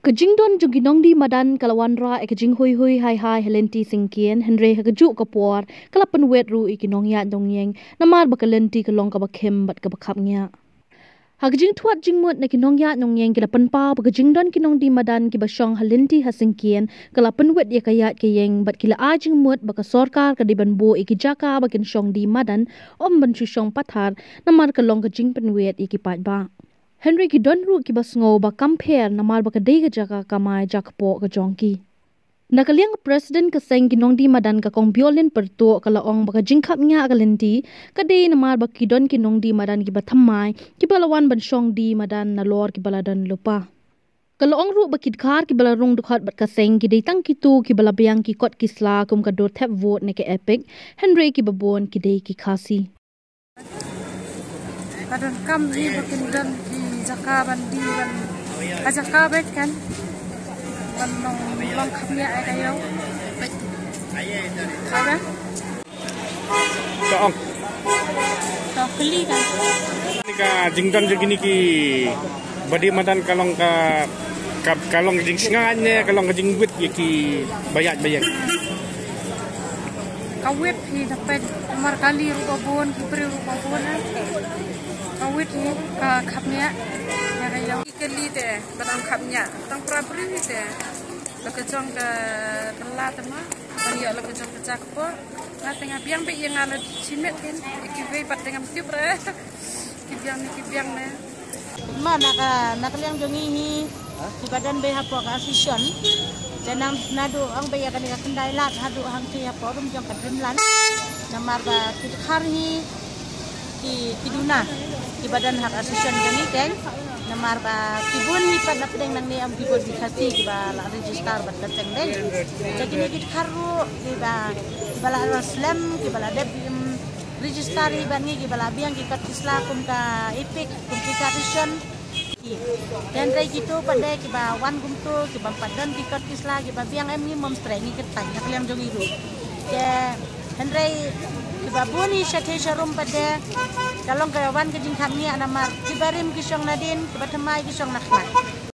Kejing don juginong di madan kalawanra kejing hui hui hai hai helenti singkien henre hakejuk kapuar kalapan wet ru ikinong ya dongyeng namar bakalenti kalong kabakem bat kabakapnya. Hagejing tuat jingmut na kinong ya dongyeng kalapan pa bakejing don kinong di madan kibasyong helenti hasingkien kalapan wet ya kayat kayeng bat kila a jingmut baka sorkar kadiban bo ikijaka bakin syong di madan om bancusyong pathar namar kalong kejing penwet ikipat ba. Henry Gidon ru kibas ngo ba compare namar ba kadai ka jaka kamai jakpo ka jongki. Nakaliang presiden kaseng kinong di madan ka kong biolin perto kalaong ba jingkap nga akalenti kadai namar ba kidon kinong di madan kiba thamai kibalawan bansyong di madan nalor kibaladan lupa. Kalaong ru ba kidkar kibalarung dukhat bat kaseng kidai tang kitu kibalabayang kikot kisla kum kador tap vote ne ke epic Henry kibabon kidai kikasi. Kadang kami berkendan di Jaka bandi ban ajaka bet kan ban long khamnya ai kayo apa to keli kan ni ka jingdan jegini ki badi madan kalong kalong jing singanya kalong jing wit ki bayat kawit hi dapat mar kali rupa bon kipri rupa bon kawit hi ka khamnya ya kayo ikeli te badang khamnya tang prabri te lakajong ka telat ma pani lakajong ka jakpo na tengah biang be yang ala simet kan ikive pat tengah tiup re kibiang ne mana ka nakaliang jongi hi di badan be hapo ka asison janang nadu ang be kan ka kendai lat hadu hang ti hapo rum jong ka drenlan namar ba kikhar hi kiduna di badan hak asison jongi kan namar ba kibun ni pad napdeng nang ni am kibun dikasi kiba la register bat kaceng den jadi ni kikharu kiba bala raslam kiba la deb register iban ni kiba la biang kikat isla kum ka epic kum kikarison dan rai gitu pada kiba wan gumtu kiba padan kikat isla kiba biang em ni mom streng ni ketang nak liam jong iru ya henry kiba buni syate sharum pada kalong kawan kejing kami anamar kibarim kisong nadin kiba thamai kisong nakmat